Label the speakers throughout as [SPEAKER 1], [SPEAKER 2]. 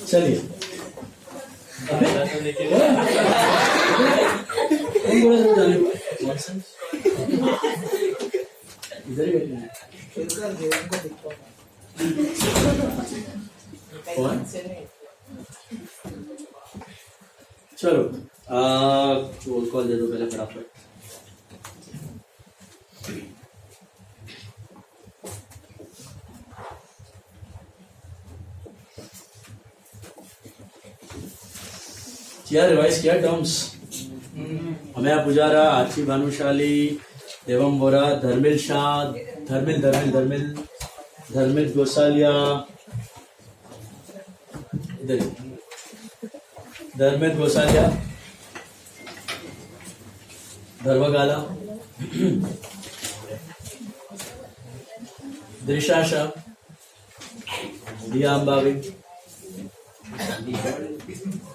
[SPEAKER 1] चलिए इधर ही बैठे कौन? चलो रोल कॉल दे दो पहले फटाफट। क्या रिवाइज किया टर्म्स? अमेया पुजारा, आची भानुशाली, देवम बोरा, धर्मिल शाह, धर्मिल गोसालिया, इधर धर्मिल गोसालिया, धर्मगाला, दृशा शाह, दिया अंबावी,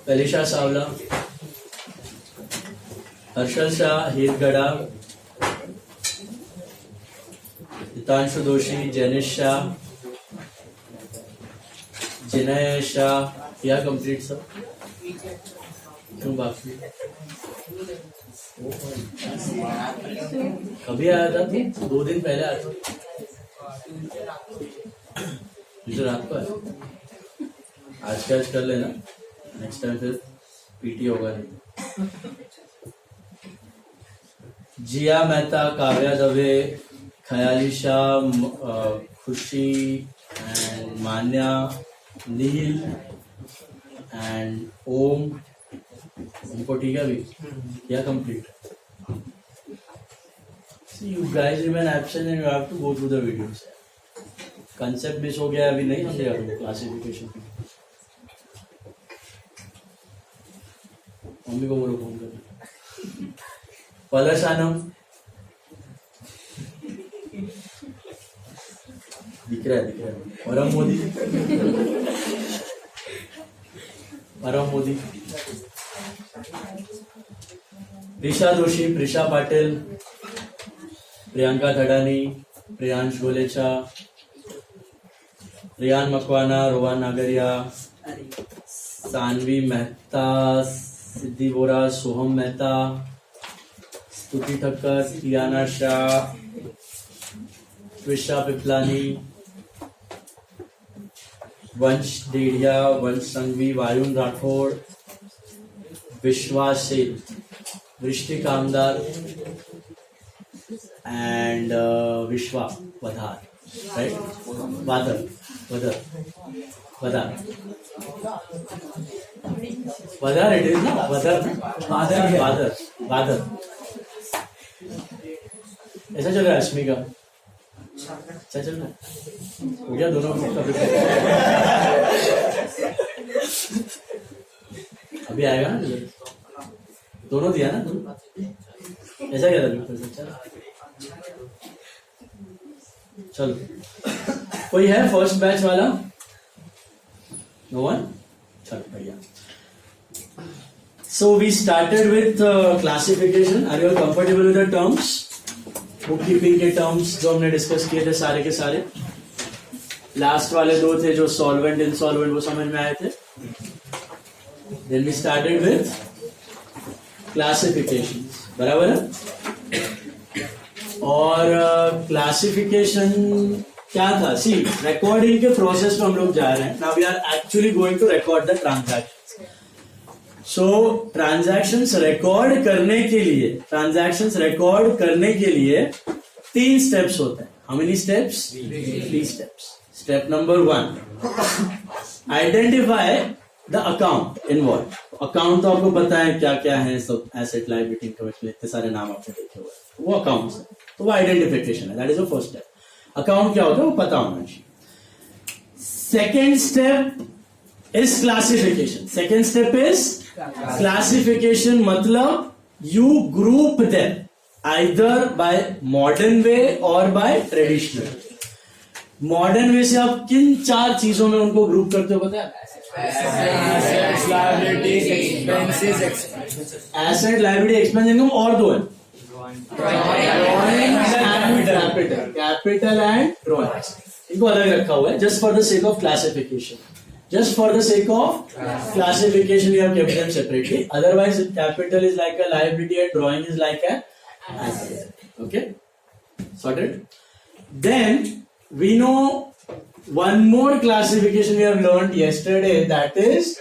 [SPEAKER 1] कलिशा सावला, हर्षल शाह, हीरगढ़ा, हितांशु दोषी, जैनिश शाह, जिनय शाह। क्या कंप्लीट सर? क्यों बाकी? कभी आया था तू? 2 दिन पहले आया था। मुझे रात को आया। आज कैच कर लेना, नेक्स्ट टाइम फिर पीटी होगा नहीं। जिया मेहता, काव्या दवे, खयाली शाह, खुशी एंड मान्या, नील एंड ओम। उनको ठीक है अभी? क्या complete? You guys remain absent and you have to go through the videos. Concept miss हो गया अभी नहीं समझेगा क्लासिफिकेशन। मम्मी को बोलो फोन करना। पलशानम दिख रहा है। परम मोदी, प्रिशा जोशी, प्रिशा पाटिल, प्रियंका थडानी, प्रियांश गोलेचा, रियान मकवाना, रोहन नागरिया, सानवी मेहता, सिद्धि बोरा, सोहम मेहता, स्तुति ठक्कर, तियाना शाह, त्विषा पिपलानी, वंश डेढ़िया, वंश संघवी, वायुन राठौड़, विश्वास सेठ, वृष्टि कामदार एंड विश्वा वधार, राइट? वादर इट इज ना? वादर ऐसा चल रहा है अश्मी का? अच्छा चल रहा है? हो गया दोनों अभी आएगा ना? दोनों दिया ना? ऐसा क्या था? चलो कोई है फर्स्ट बैच वाला? No one? चलो बढ़िया। So we started with classification. Are you all comfortable with the terms? Book keeping के टर्म्स जो हमने डिस्कस किए थे सारे के सारे। लास्ट वाले 2 थे जो सॉल्वेंट इनसॉल्वेंट, वो समझ में आए थे। Then we started with classification, बराबर है? और क्लासिफिकेशन क्या था? सी रिकॉर्डिंग के प्रोसेस में हम लोग जा रहे हैं। Now we are actually going to record the transactions. So transactions record करने के लिए 3 स्टेप्स होते हैं। How many steps? 3 steps. Step number 1, identify the account involve. Account तो आपको पता है क्या क्या है, सब एसेट लायबिलिटी इनकम, इतने सारे नाम आपने देखे हुए, वो अकाउंट्स है, तो वो आइडेंटिफिकेशन है। That is the first step. Account क्या होता है वो पता होना चाहिए। Second step is classification. Second step is classification, मतलब you group them either by modern way और बाय ट्रेडिशनल। मॉडर्न वे से आप किन 4 चीजों में उनको ग्रुप करते हो पता है? एसेट लायबिलिटी एक्सपेंस इनकम और 2 है, कैपिटल एंड ड्रॉइंग्स। इनको अलग रखा हुआ है just for the sake of classification. Just for the sake of classification, we have kept them separately. Otherwise, capital is like a liability and drawing is like a asset. Okay, sorted. Then we know one more classification we have learned yesterday. That is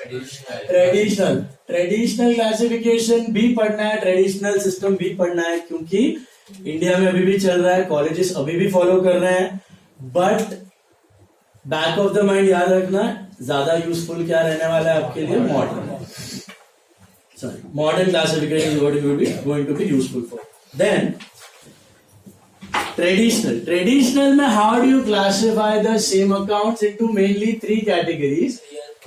[SPEAKER 1] traditional. Traditional classification भी पढ़ना है, traditional system भी पढ़ना है, क्योंकि India में अभी भी चल रहा है, कॉलेजेस अभी भी फॉलो कर रहे हैं. But back of the mind याद रखना, ज्यादा यूजफुल क्या रहने वाला है आपके लिए? Modern classification going to be useful for. Then traditional में how do you classify the same accounts into mainly 3 categories: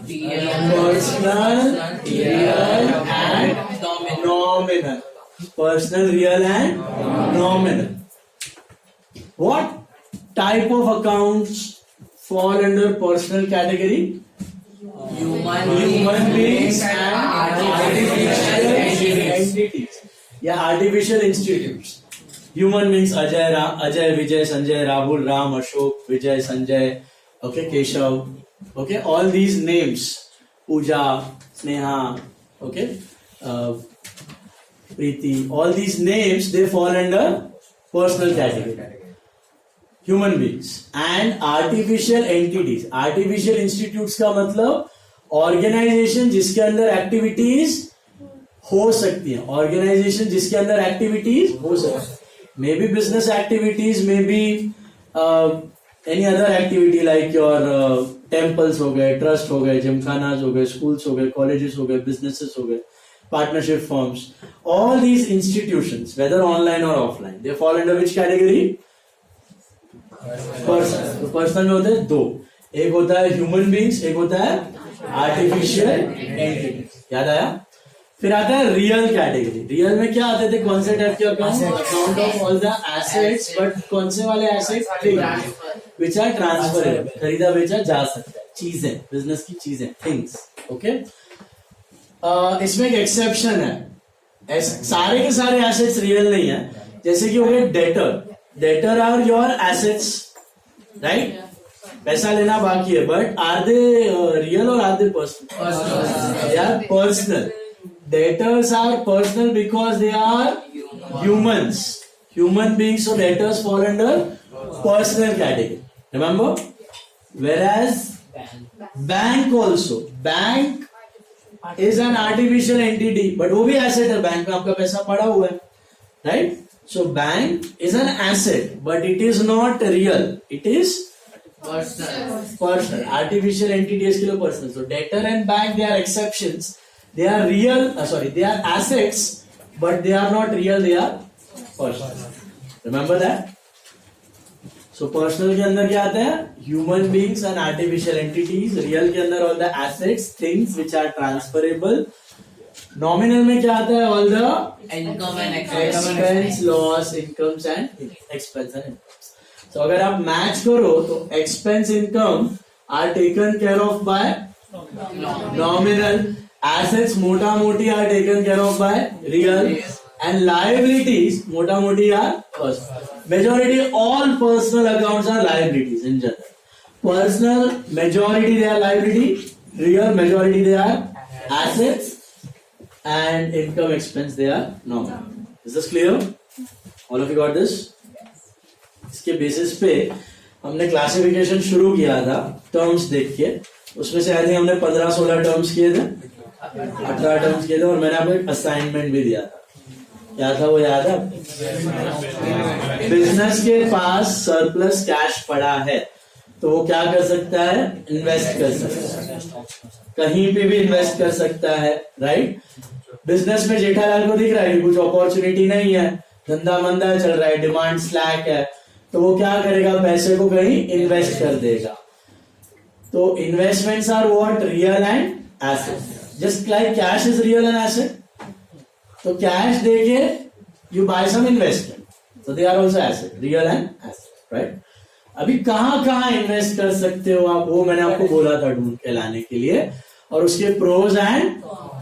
[SPEAKER 1] personal, real and nominal. Personal, real and nominal. What type of accounts fall under personal category? Human beings and artificial entities. Yeah, artificial institutes. Human beings: Ajay, Vijay, Sanjay, Rahul, Ram, Ashok, Vijay, Sanjay, okay, Keshav, okay, all these names, Pooja, Sneha, okay, Preeti, all these names, they fall under personal category. Human beings and artificial entities. Artificial institutes का मतलब organisation जिसके अंदर activities हो सकती हैं. Organisation जिसके अंदर activities हो सकती है. May be business activities, may be any other activity like your temples हो गए, ट्रस्ट हो गए, जिमखानाज हो गए, स्कूल्स हो गए, कॉलेजेस हो गए, बिजनेसेस हो गए, partnership firms. All these institutions, whether online और offline, they fall under which category? Personal में होते हैं 2. एक होता है ह्यूमन बींग्स, एक होता है आर्टिफिशियल एंटिटीज. याद आया? फिर आता है रियल कैटेगरी. रियल में क्या आते थे? कौन से टाइप के account? Account of all the assets. But कौन से वाले एसेट्स? Which are transferable. खरीदा बेचा जा सकता है. चीजें, बिजनेस की चीजें, थिंग्स. ओके, इसमें एक एक्सेप्शन है. सारे के सारे एसेट्स रियल नहीं है. जैसे कि हो गए debtor. Debtor are your assets, right? पैसा लेना बाकी है, but are they real or are they personal? They are personal. Debtors are personal because they are humans, human beings. So debtors fall under personal category. Remember? Whereas bank also, bank is an artificial entity, but वो भी asset है. Bank में आपका पैसा पड़ा हुआ है, right? So bank is an asset, but it is not real. It is personal. Artificial entity is still personal. So debtor and bank, they are exceptions. They are real. They are assets, but they are not real. They are personal. Remember that. So personal के अंदर क्या आता है? Human beings and artificial entities. Real के अंदर all the assets, things which are transferable. Nominal में क्या आता है? All the income and expense, loss, incomes and expense. तो अगर आप मैच करो तो expense, income are taken care of by nominal. Assets मोटा मोटी are taken care of by real, and liabilities मोटा मोटी are personal. Majority all personal accounts are liabilities in general. Personal majority they are liability, real majority they are assets, and income expense they are nominal. Is this clear? All of you got this? इसके basis पे हमने classification शुरू किया था terms देख के. उसमें से आई थिंक हमने 15-16 टर्म्स किए थे, 18 टर्म्स किए थे, और मैंने आपको एक असाइनमेंट भी दिया था. क्या था वो याद है? बिजनेस के पास सरप्लस कैश पड़ा है तो वो क्या कर सकता है? इन्वेस्ट कर सकता है. कहीं पे भी इन्वेस्ट कर सकता है, राइट? बिजनेस में जेठालाल को दिख रहा है कि कुछ अपॉर्चुनिटी नहीं है, धंधा मंदा चल रहा है, डिमांड स्लैक है, तो वो क्या करेगा? पैसे को कहीं इन्वेस्ट कर देगा. तो investments are what? Real and asset. Just like cash is real and asset. तो कैश देके you buy some investment, so they are also asset, real and asset, right? अभी कहाँ इन्वेस्ट कर सकते हो आप, वो मैंने आपको बोला था ढूंढ के लाने के लिए, और उसके प्रोज एंड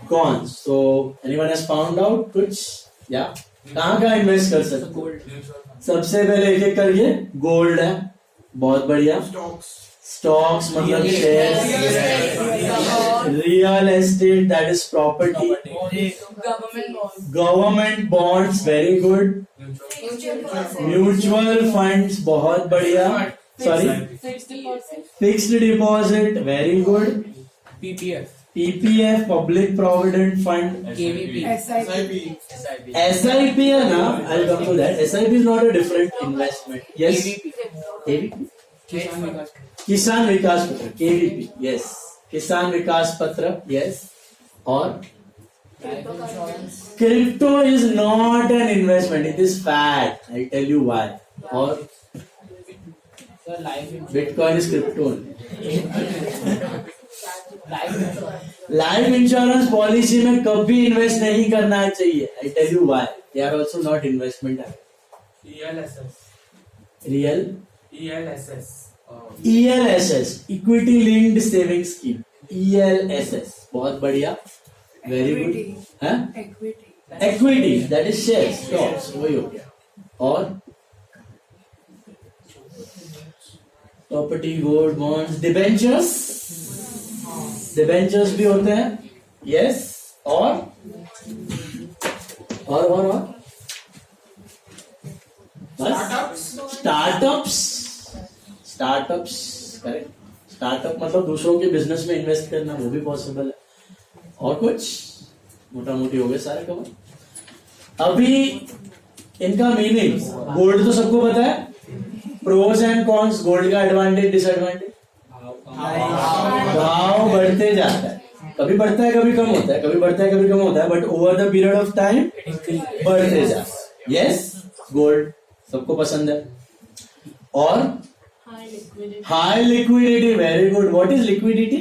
[SPEAKER 1] कॉन्स. तो एनीवन हैज फाउंड आउट कुछ? या कहाँ इन्वेस्ट कर सकते हो? सबसे पहले एक एक करिए. गोल्ड है, बहुत बढ़िया. स्टॉक्स मतलब share. Real estate that is property. Government bonds very good. Mutual funds बहुत बढ़िया. Sorry, fixed deposit very good. PPF public provident fund. SIP है ना, I'll come to that. SIP is not a different investment. Yes. AVP. किसान विकास पत्र. KVP. Yes. किसान विकास पत्र. Yes. और crypto is not an investment. It is fact. I'll tell you why. और Bitcoin is crypto. Life insurance policy में कभी invest नहीं करना चाहिए. I tell you why. They are also not investment. ELSS equity linked saving scheme. ELSS बहुत बढ़िया. Very good. Equity that is share stocks. वही हो गया. और property gold bonds debentures. Debentures भी होते हैं. यस. और स्टार्टअप्स. करेक्ट. स्टार्टअप मतलब दूसरों के बिजनेस में इन्वेस्ट करना, वो भी पॉसिबल है. और कुछ मोटा मोटी हो गए सारे कवर. अभी इनका मीनिंग गोल्ड तो सबको पता है. Pros and cons. गोल्ड का एडवांटेज डिसएडवांटेज. भाव बढ़ते जाता है. कभी बढ़ता है कभी कम होता है, कभी बढ़ता है कभी कम होता है, but over the period of time बढ़ते जाता है. यस. गोल्ड सबको पसंद है. और high liquidity. Very good. What is liquidity?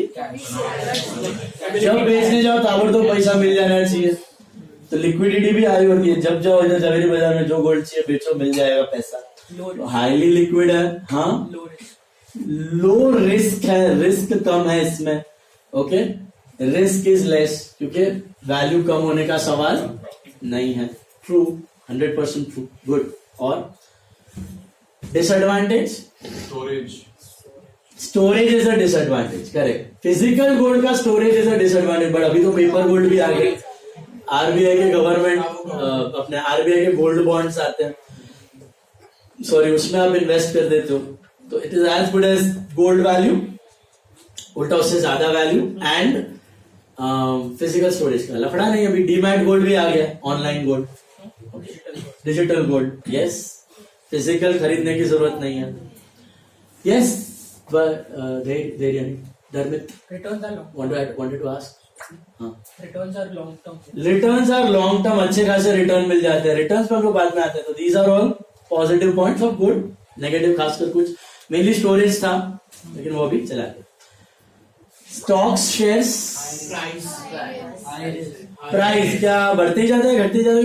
[SPEAKER 1] जब बेचने जाओ ताबड़तोड़ पैसा मिल जाना चाहिए. तो लिक्विडिटी भी हाई होती है. जब जाओ इधर जवेरी बाजार में जो गोल्ड चाहिए बेचो, मिल जाएगा पैसा. हाईली लिक्विड है. हाँ. लो रिस्क है. रिस्क कम है इसमें. ओके. रिस्क इज लेस क्योंकि वैल्यू कम होने का सवाल नहीं है. ट्रू. 100% ट्रू. गुड. और disadvantage. Storage is a disadvantage. Correct. Physical gold का storage is a disadvantage. But अभी तो पेपर गोल्ड भी आ गए. आरबीआई के गवर्नमेंट अपने आरबीआई के गोल्ड बॉन्ड्स आते हैं. सॉरी, उसमें आप इन्वेस्ट कर देते हो तो it is as good as gold value. उल्टा उससे ज्यादा वैल्यू. एंड फिजिकल स्टोरेज का लफड़ा नहीं. अभी डीमैट गोल्ड भी आ गया. Online gold, digital gold. Yes. Physical खरीदने की जरूरत नहीं है. Yes. Dharmit wanted to ask. Returns are long term. अच्छे खासे रिटर्न मिल जाते हैं. रिटर्न्स पर हम लोग बाद में आते हैं. तो these are all positive points of good. Negative खासकर कुछ मेनली स्टोरेज था, लेकिन वो भी चला गया. Stocks shares. प्राइस क्या बढ़ते ही जाता है घटते ही जाता है.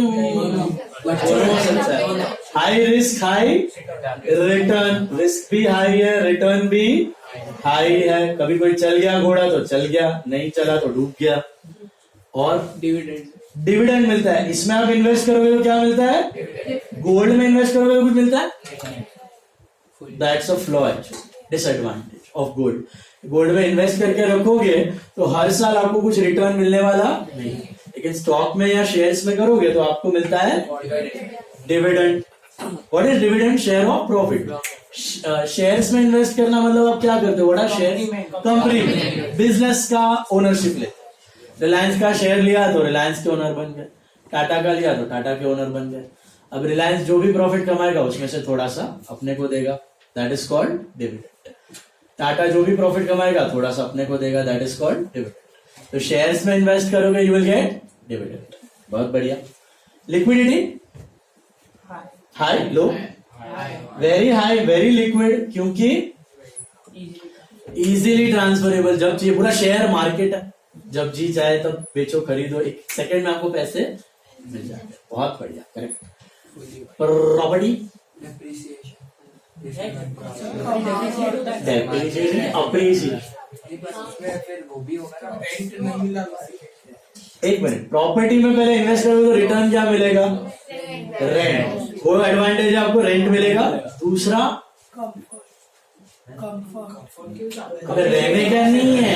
[SPEAKER 1] High risk high return. Risk भी हाई है, रिटर्न भी हाई है. कभी कोई चल गया घोड़ा तो चल गया, नहीं चला तो डूब गया. और डिविडेंड मिलता है. इसमें आप इन्वेस्ट करोगे तो क्या मिलता है? गोल्ड में इन्वेस्ट करोगे तो कुछ मिलता है. That's a flaw actually. Disadvantage of gold. Gold में इन्वेस्ट करके रखोगे तो हर साल आपको कुछ रिटर्न मिलने वाला नहीं. लेकिन स्टॉक में या शेयर्स में करोगे तो आपको मिलता है dividend. What is dividend? Share of profit. Shares में इन्वेस्ट करना मतलब आप क्या करते हो? What are share? कंपनी में बिजनेस का ओनरशिप लेते. रिलायंस का शेयर लिया तो रिलायंस के ओनर बन गए. टाटा का लिया तो टाटा के ओनर बन गए. अब रिलायंस जो भी प्रॉफिट कमाएगा उसमें से थोड़ा सा अपने को देगा. That is called dividend. Tata जो भी प्रॉफिट कमाएगा थोड़ा सा अपने को देगा. That is called dividend. तो शेयर्स में इन्वेस्ट करोगे यू विल गेट डिविडेंड. बहुत बढ़िया. Liquidity high low. Very high very liquid क्योंकि इजीली ट्रांसफरेबल. जब चाहिए पूरा शेयर मार्केट है. जब जी चाहे तब बेचो खरीदो. एक सेकंड में आपको पैसे मिल जाते हैं. बहुत बढ़िया. करेक्ट. Property appreciation. एक मिनट. प्रॉपर्टी में पहले इन्वेस्ट करोगे तो रिटर्न क्या मिलेगा? रेंट. वो एडवांटेज है आपको. रेंट मिलेगा. दूसरा अबे रहने का नहीं है,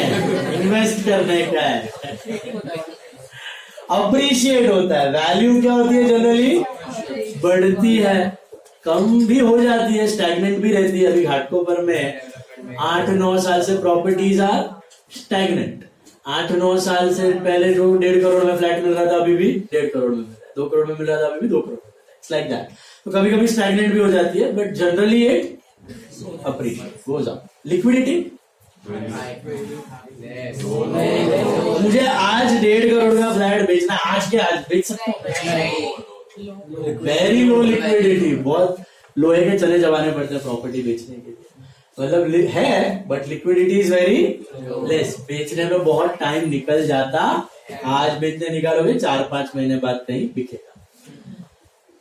[SPEAKER 1] इन्वेस्ट करने का है। अप्रिशिएट होता है, वैल्यू क्या होती है जनरली, बढ़ती है, कम भी हो जाती है, स्टैग्नेंट भी रहती है। अभी घाटकोपर में 8-9 साल से प्रॉपर्टीज आर स्टैग्नेंट। 8-9 साल से पहले जो 1.5 करोड़ में फ्लैट मिल रहा था अभी भी 1.5 करोड़ में मिल रहा है, 2 करोड़ में मिल रहा था अभी भी 2 करोड़ में मिल रहा है। It's like that. तो कभी कभी स्टैग्नेंट भी हो जाती है, but generally it appreciate goes up. Liquidity, मुझे आज 1.5 करोड़ का फ्लैट बेचना, आज के आज बेच सकता हूँ। वेरी लो लिक्विडिटी, बहुत लोहे के चने चबाने पड़ते हैं प्रॉपर्टी बेचने के लिए, मतलब है, but liquidity is very less. बेचने में बहुत टाइम निकल जाता, आज बेचने निकालोगे 4-5 महीने बाद कहीं बिकेगा।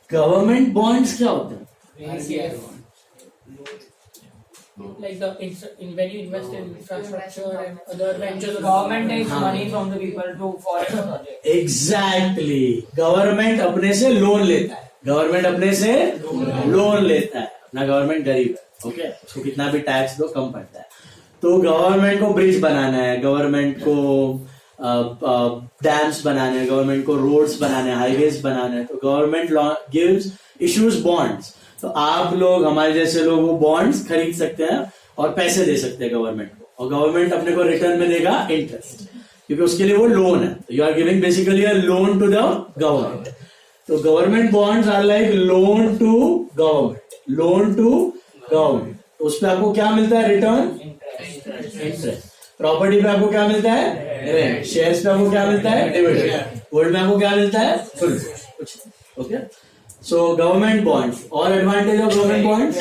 [SPEAKER 1] गवर्नमेंट बॉन्ड्स क्या होते हैं?
[SPEAKER 2] Like when you invest in infrastructure and other ventures, government takes money from the people to for a project.
[SPEAKER 1] Exactly. Government अपने से लोन लेता है, गवर्नमेंट अपने से लोन लेता है। अपना गवर्नमेंट गरीब है, ओके, उसको कितना भी टैक्स दो कम पड़ता है। तो गवर्नमेंट को ब्रिज बनाना है, गवर्नमेंट को डैम्स बनाने हैं, गवर्नमेंट को रोड्स बनाने हैं, हाईवेज बनाने हैं, तो गवर्नमेंट गिव्स इश्यूज बॉन्ड्स। तो आप लोग, हमारे जैसे लोग, वो बॉन्ड्स खरीद सकते हैं और पैसे दे सकते हैं गवर्नमेंट को, और गवर्नमेंट अपने को रिटर्न में देगा इंटरेस्ट, क्योंकि उसके लिए वो लोन है। तो you are giving basically a loan to the government. तो government bonds are like loan to government, loan to government. तो उस पर आपको क्या मिलता है? Return, interest. प्रॉपर्टी पे आपको क्या मिलता है? रेंट। शेयर्स पे आपको क्या मिलता है? डिविडेंड। गोल्ड में आपको क्या मिलता है? फुल। कुछ, ओके। So government bonds, और advantage of government bonds,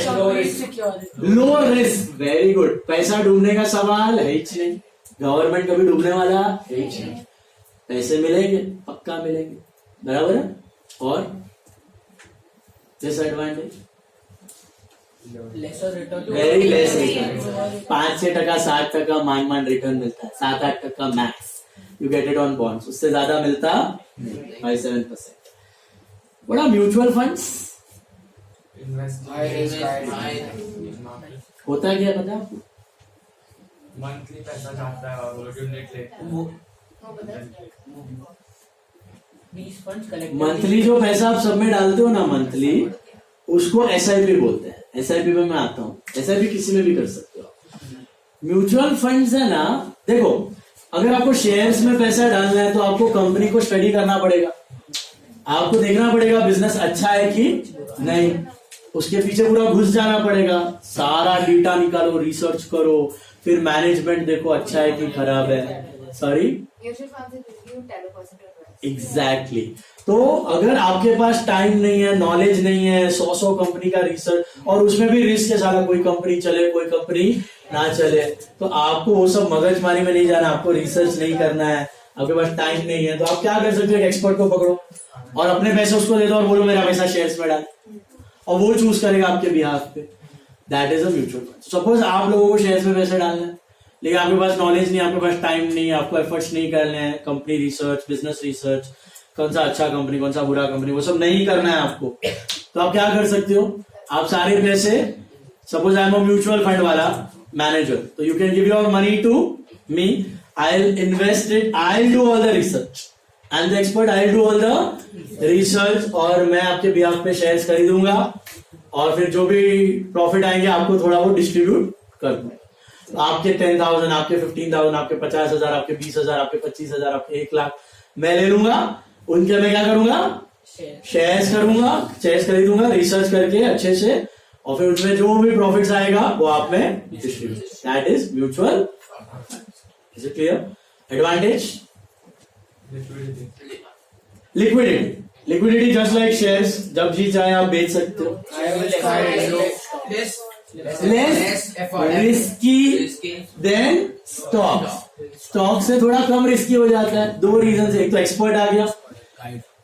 [SPEAKER 1] low risk, very good. पैसा डूबने का सवाल है ही नहीं, गवर्नमेंट कभी डूबने वाला है ही नहीं, पैसे मिलेंगे, पक्का मिलेंगे, बराबर है। और डिसएडवांटेज, वेरी लेस रिटर्न, 5-6%, 7% मान रिटर्न मिलता है, 7-8% max you get it on bonds, उससे ज्यादा मिलता 5-7%। What are mutual funds? होता क्या पता आपको?
[SPEAKER 3] मंथली पैसा जाता है और यूनिट लेते हैं।
[SPEAKER 1] मंथली जो पैसा आप सब में डालते हो ना मंथली, उसको SIP बोलते हैं। SIP में मैं आता हूँ, SIP किसी में भी कर सकते हो। म्यूचुअल फंड्स है ना, देखो, अगर आपको शेयर्स में पैसा डालना है तो आपको कंपनी को स्टडी करना पड़ेगा, आपको देखना पड़ेगा बिजनेस अच्छा है कि नहीं, उसके पीछे पूरा घुस जाना पड़ेगा, सारा डेटा निकालो, रिसर्च करो, फिर मैनेजमेंट देखो अच्छा है कि खराब है। Sorry, exactly. तो अगर आपके पास टाइम नहीं है, नॉलेज नहीं है, 100 कंपनी का रिसर्च, और उसमें भी रिस्क है, सारा कोई कंपनी चले कोई कंपनी ना चले, तो आपको वो सब मगजमारी में नहीं जाना, आपको रिसर्च नहीं करना है, आपके पास टाइम नहीं है, तो आप क्या कर सकते हो? एक एक्सपर्ट को पकड़ो और अपने पैसे उसको दे दो और बोलो मेरा पैसा शेयर्स में डाल, और वो चूज करेगा आपके बिहाफ पे। That is a mutual fund. Suppose आप लोगों को शेयर्स में पैसे डालना है, लेकिन आपके पास नॉलेज नहीं, आपके पास टाइम नहीं, आपको एफर्ट्स नहीं करने हैं, कंपनी रिसर्च, बिजनेस रिसर्च, कौन सा अच्छा कंपनी, कौन सा बुरा कंपनी, वो सब नहीं करना है आपको, तो आप क्या कर सकते हो? आप सारे पैसे, suppose I am a mutual fund वाला मैनेजर, तो you can give your money to me, I'll invest it, I'll do all the research, and the expert, I'll do all the research, और मैं आपके बिहाफ पे shares खरीदूंगा, और फिर जो भी प्रॉफिट आएंगे आपको थोड़ा वो डिस्ट्रीब्यूट कर दूंगा। तो आपके 10,000, आपके 15,000, आपके 50,000, आपके 20,000, आपके 25,000, आपके 1 लाख मैं ले लूंगा, उनके मैं क्या करूंगा? शेयर्स करूंगा, शेयर्स खरीदूंगा रिसर्च करके अच्छे से, और फिर उसमें जो भी प्रॉफिट्स आएगा वो आप में distribute. That is mutual. Is it clear? Advantage? Liquidity just like shares, जब जी चाहे आप बेच सकते हो। Less risky than stocks. Stock से थोड़ा कम रिस्की हो जाता है, 2 रीजन से। एक तो एक्सपर्ट आ गया,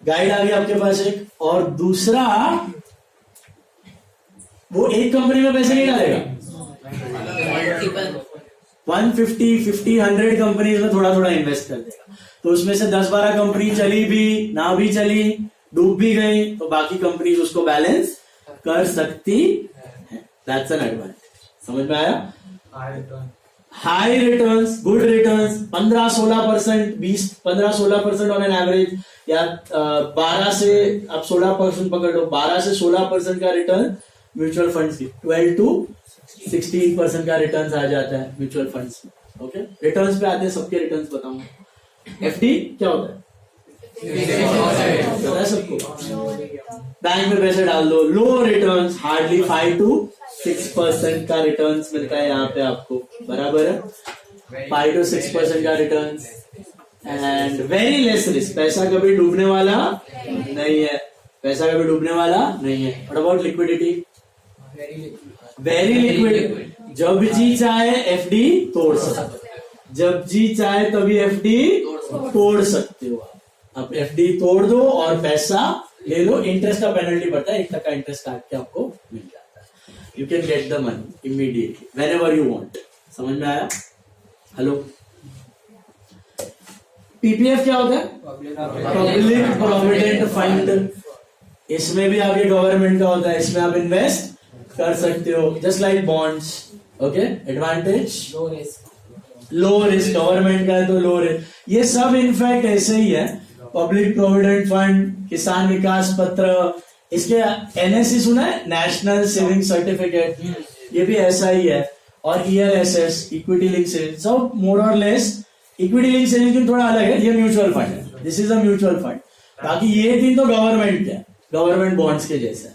[SPEAKER 1] गाइड आ गया आपके पास एक, और दूसरा वो एक कंपनी में पैसे नहीं डालेगा, 150, 50, 100 कंपनीज में थोड़ा थोड़ा इन्वेस्ट कर देगा, तो उसमें से 10-12 कंपनी चली भी ना भी चली, डूब भी गई, तो बाकी कंपनीज उसको बैलेंस कर सकती है। That's an advantage. समझ में आया?
[SPEAKER 3] High return.
[SPEAKER 1] High returns, good returns, 15-16%, 15-16% on an average, या 12 से आप 16% पकड़ लो, 12 से 16% का रिटर्न म्यूचुअल फंड्स की, 12 to 16% का रिटर्न्स आ जाता है म्यूचुअल फंड्स में. ओके, रिटर्न्स पे आते हैं, सबके रिटर्न्स बताऊंगा. एफडी क्या होता है, पता है सबको? बैंक में पैसे डाल दो, लो रिटर्न्स, हार्डली 5 to 6% का रिटर्न्स मिलता है यहाँ पे आपको, बराबर है. 5 to 6% का returns and very less risk. पैसा कभी डूबने वाला नहीं है, पैसा कभी डूबने वाला नहीं है. What about liquidity? Very liquid. जब जी चाहे एफडी तोड़ सकते, जब जी चाहे तभी एफडी तोड़ सकते हो. आप एफडी तोड़ दो और पैसा ले लो. इंटरेस्ट का पेनल्टी पड़ता है, 1% इंटरेस्ट काट के आपको मिल जाता है. You can get the money immediately when ever you want. समझ में आया? हेलो. पीपीएफ क्या होता है? Public provident fund. इसमें भी आपके गवर्नमेंट का होता है, इसमें आप इन्वेस्ट कर सकते हो, just like bonds. Okay, advantage low risk, government का है तो लो रिस्क. ये सब इनफैक्ट ऐसे ही है. पब्लिक प्रोविडेंट फंड, किसान विकास पत्र, इसके एनएससी सुना है, नेशनल सेविंग सर्टिफिकेट, ये भी ऐसा ही है. और ईएलएसएस, इक्विटी लिंक सेविंग, सब मोर और लेस. इक्विटी लिंक सेविंग थोड़ा अलग है, ये म्यूचुअल फंड है, this is a mutual fund. बाकी ये तीन तो गवर्नमेंट के, गवर्नमेंट बॉन्ड्स के जैसे.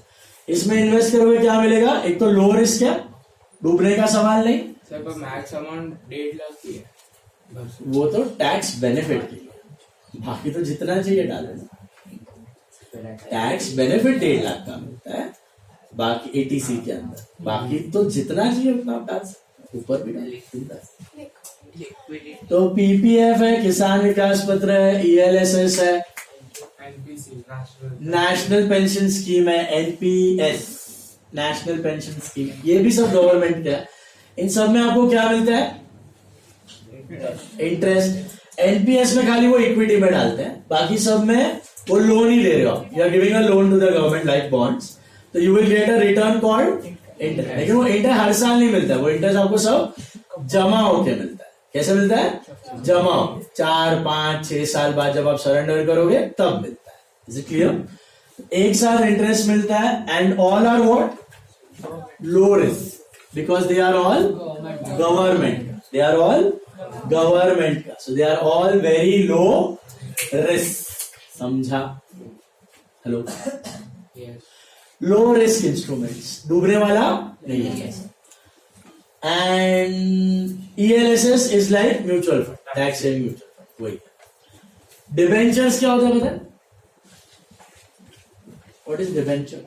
[SPEAKER 1] इसमें इन्वेस्ट करोगे क्या मिलेगा? एक तो लो रिस्क है, डूबने का सवाल नहीं.
[SPEAKER 3] सर पर मैक्स अमाउंट 1.5 लाख की है.
[SPEAKER 1] वो तो टैक्स बेनिफिट के लिए, बाकी तो जितना चाहिए डालो. टैक्स बेनिफिट 1.5 लाख का मिलता है बाकी एटीसी के अंदर. बाकी तो जितना चाहिए उतना आप डाल सकते, ऊपर भी डाल. तो पीपीएफ है, किसान विकास पत्र है, ईएलएसएस है,
[SPEAKER 3] एनपीसी
[SPEAKER 1] नेशनल पेंशन स्कीम है, एनपीएस नेशनल पेंशन स्कीम, ये भी सब गवर्नमेंट का है. इन सब में आपको क्या मिलता है? इंटरेस्ट. एनपीएस में खाली वो इक्विटी में डालते हैं, बाकी सब में वो लोन ही दे रहे हो. You are giving a loan to the government like bonds, तो you will get a return called interest. लेकिन वो इंटरेस्ट हर साल नहीं मिलता, वो इंटरेस्ट आपको सब जमा होके मिलता है. कैसे मिलता है? जमा होके 4, 5, 6 साल बाद जब आप सरेंडर करोगे तब मिलता है. Is it clear? एक साल इंटरेस्ट मिलता है and all are what? Low risk, because they are all government. They are all government. So they are all very low risk. समझा? Hello.
[SPEAKER 3] Yes.
[SPEAKER 1] Low risk instruments. डूबने वाला नहीं है. And ELSS is like mutual fund. Tax saving mutual fund. वही. Debentures क्या होता है पता है? What is debenture?